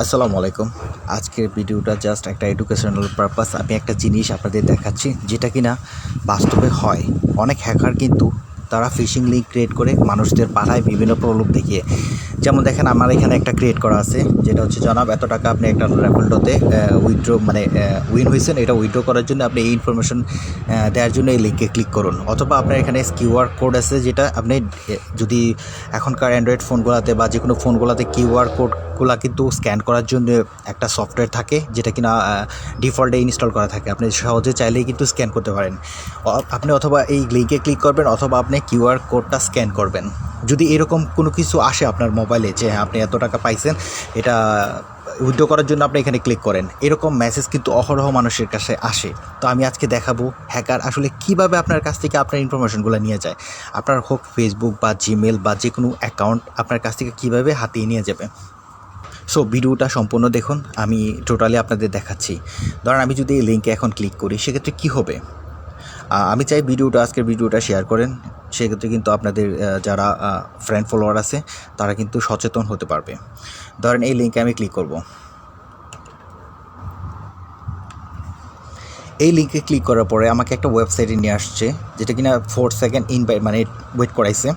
আসসালামু আলাইকুম। আজকের ভিডিওটা জাস্ট একটা এডুকেশনাল পারপাস। আমি একটা জিনিস আপনাদের দেখাচ্ছি যেটা কিনা বাস্তবে হয়। অনেক হ্যাকার কিন্তু তারা ফিশিং লিঙ্ক ক্রিয়েট করে মানুষদের পাঠায় বিভিন্ন প্রলোভ দেখিয়ে। যেমন দেখেন আমার এখানে একটা ক্রিয়েট করা আছে যেটা হচ্ছে জনাব এত টাকা আপনি একটা র্যাফেলডোতে উইথড্র উইন হয়েছেন, এটা উইথড্র করার জন্য আপনি এই ইনফরমেশন দেওয়ার জন্য এই লিঙ্কে ক্লিক করুন। অথবা আপনার এখানে কিউআর কোড আছে যেটা আপনি যদি এখনকার অ্যান্ড্রয়েড ফোনগুলোতে বা যে কোনো ফোনগুলোতে কিউআর কোডগুলো কিন্তু স্ক্যান করার জন্য একটা সফটওয়্যার থাকে যেটা কিনা ডিফল্টে ইনস্টল করা থাকে। আপনি সহজে চাইলেই কিন্তু স্ক্যান করতে পারেন। আপনি অথবা এই লিঙ্কে ক্লিক করবেন অথবা আপনি কিউআর কোডটা স্ক্যান করবেন। যদি এরকম কোনো কিছু আসে আপনার মোবাইলে যে আপনি এত টাকা পাইছেন, এটা উইথড্র করার জন্য আপনি এখানে ক্লিক করেন, এরকম মেসেজ কিন্তু অহরহ মানুষের কাছে আসে। তো আমি আজকে দেখাবো হ্যাকার আসলে কিভাবে আপনার কাছ থেকে আপনার ইনফরমেশনগুলো নিয়ে যায়। আপনার হোক ফেসবুক বা জিমেল বা যে কোনো অ্যাকাউন্ট আপনার কাছ থেকে কীভাবে হাতিয়ে নিয়ে যাবে। সো ভিডিওটা সম্পূর্ণ দেখুন, আমি টোটালি আপনাদের দেখাচ্ছি। ধরেন আমি যদি এই লিঙ্কে এখন ক্লিক করি সেক্ষেত্রে কী হবে। আমি চাই আজকের ভিডিওটা শেয়ার করেন, সেক্ষেত্রে কিন্তু আপনাদের যারা ফ্রেন্ড ফলোয়ার আছে তারা কিন্তু সচেতন হতে পারবে। ধরেন এই লিঙ্কে আমি ক্লিক করব। এই লিঙ্কে ক্লিক করার পরে আমাকে একটা ওয়েবসাইটে নিয়ে আসছে যেটা কিনা 4 সেকেন্ড ওয়েট করাইছে।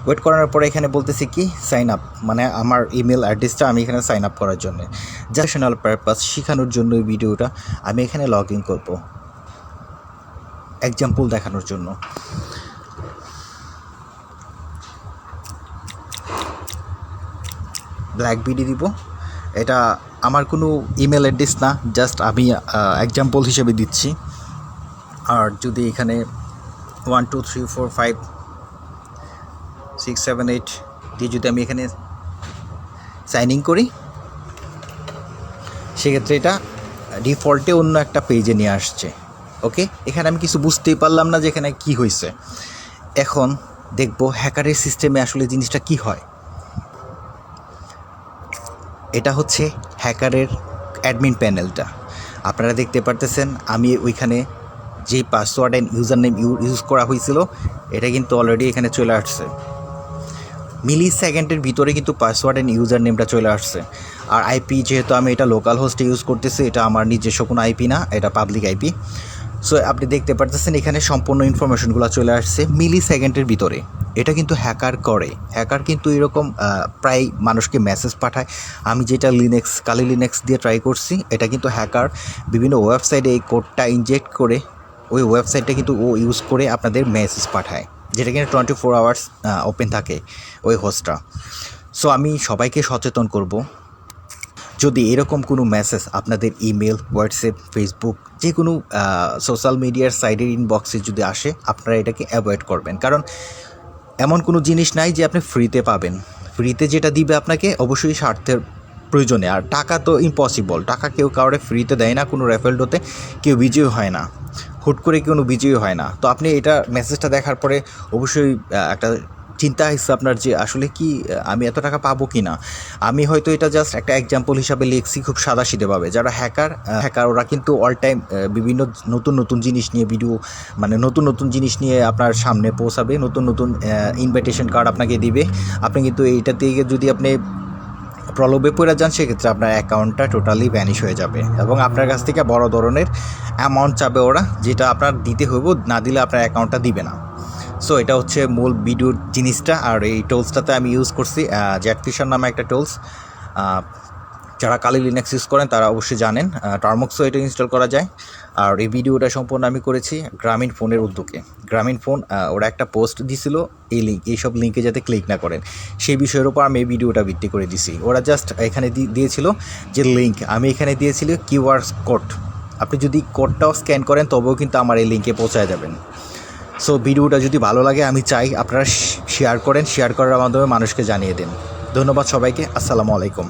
ওয়েট করানোর পরে এখানে বলতেছে কি সাইন আপ, মানে আমার ইমেল অ্যাড্রেসটা আমি এখানে সাইন আপ করার জন্য, জাস্টনাল পারপাস শেখানোর জন্য এই ভিডিওটা আমি এখানে লগ ইন করবো এক্সাম্পল দেখানোর জন্য। ব্ল্যাক বিডি দিব, এটা আমার কোনো ইমেল অ্যাড্রেস না, জাস্ট আমি এক্সাম্পল হিসেবে দিচ্ছি। আর যদি এখানে 1 2 3 4 5 6 7 8 দিয়ে যদি আমি এখানে সাইন ইন করি সেক্ষেত্রে এটা ডিফল্টে অন্য একটা পেজে নিয়ে আসছে। ওকে, এখানে আমি কিছু বুঝতেই পারলাম না যে এখানে কী হয়েছে। এখন দেখব হ্যাকারের সিস্টেমে আসলে জিনিসটা কি হয়। এটা হচ্ছে হ্যাকারের অ্যাডমিন প্যানেলটা। আপনারা দেখতে পারতেছেন আমি ওইখানে যেই password and user name use করা হয়েছিল এটা কিন্তু অলরেডি এখানে চলে আসছে। মিলি সেকেন্ডের ভিতরে কিন্তু পাসওয়ার্ড অ্যান্ড ইউজার নেমটা চলে আসছে। আর আইপি যেহেতু আমি এটা লোকাল হোস্টে ইউজ করতেছি, এটা আমার নিজস্ব কোনো আইপি না, এটা পাবলিক আইপি। সো আপনি দেখতে পারতেছেন এখানে সম্পূর্ণ ইনফরমেশনগুলো চলে আসছে মিলি সেকেন্ডের ভিতরে। এটা কিন্তু হ্যাকার করে। হ্যাকার কিন্তু এরকম প্রায় মানুষকে মেসেজ পাঠায়। আমি যেটা কালি লিনেক্স দিয়ে ট্রাই করছি, এটা কিন্তু হ্যাকার বিভিন্ন ওয়েবসাইটে এই কোডটা ইনজেক্ট করে ওই ওয়েবসাইটটা কিন্তু ও ইউজ করে আপনাদের মেসেজ পাঠায়, যেটা কিন্তু 24 আওয়ার্স ওপেন থাকে ওই হোস্টটা। সো আমি সবাইকে সচেতন করব, যদি এরকম কোনো মেসেজ আপনাদের ইমেল, হোয়াটসঅ্যাপ, ফেসবুক যে কোনো সোশ্যাল মিডিয়ার সাইডের ইনবক্সে যদি আসে আপনারা এটাকে অ্যাভয়েড করবেন। কারণ এমন কোনো জিনিস নাই যে আপনি ফ্রিতে পাবেন। ফ্রিতে যেটা দিবে আপনাকে অবশ্যই স্বার্থের প্রয়োজনে। আর টাকা তো ইম্পসিবল, টাকা কেউ কাউরে ফ্রিতে দেয় না। কোনো রেফারেলডোতে কেউ বিজয়ী হয় না, হুট করে কোনো বিজয়ী হয় না। তো আপনি এটা মেসেজটা দেখার পরে অবশ্যই একটা চিন্তা আসছে আপনার যে আসলে কি আমি এত টাকা পাবো কি না। আমি হয়তো এটা জাস্ট একটা এক্সাম্পল হিসাবে লিখছি খুব সাদাসিধেভাবে। যারা হ্যাকার ওরা কিন্তু অল টাইম বিভিন্ন নতুন জিনিস নিয়ে ভিডিও, মানে নতুন জিনিস নিয়ে আপনার সামনে পৌঁছাবে, নতুন ইনভাইটেশন কার্ড আপনাকে দিবে। আপনি কিন্তু এইটা থেকে যদি আপনি প্রলোভে পড়ে যান সেক্ষেত্রে আপনার অ্যাকাউন্টটা টোটালি ভ্যানিশ হয়ে যাবে এবং আপনার কাছ থেকে বড় ধরনের অ্যামাউন্ট চাবে ওরা, যেটা আপনার দিতে হইব, না দিলে আপনার অ্যাকাউন্টটা দিবে না। সো এটা হচ্ছে মূল ভিডিওর জিনিসটা। আর এই টুলসটাতে আমি ইউজ করছি জ্যাটফিশার নামে একটা টুলস। যারা কালি লিনাক্স ইউজ করেন তারা অবশ্যই জানেন, টার্মক্সও এটা ইনস্টল করা যায়। আর এই ভিডিওটা সম্পূর্ণ আমি করেছি গ্রামীণ ফোনের উদ্যোগে। গ্রামীণ ফোন ওরা একটা পোস্ট দিছিল এইসব লিঙ্কে যাতে ক্লিক না করেন, সেই বিষয়ের উপর আমি এই ভিডিওটা ভিত্তি করে দিছি। ওরা জাস্ট এখানে দিয়েছিল যে লিঙ্ক, আমি এখানে দিয়েছিল কিউআর কোড। আপনি যদি কোডটাও স্ক্যান করেন তবেও কিন্তু আমার এই লিঙ্কে পৌঁছায় যাবেন। সো ভিডিওটা যদি ভালো লাগে আমি চাই আপনারা শেয়ার করার মাধ্যমে মানুষকে জানিয়ে দিন। ধন্যবাদ সবাইকে। আসসালামু আলাইকুম।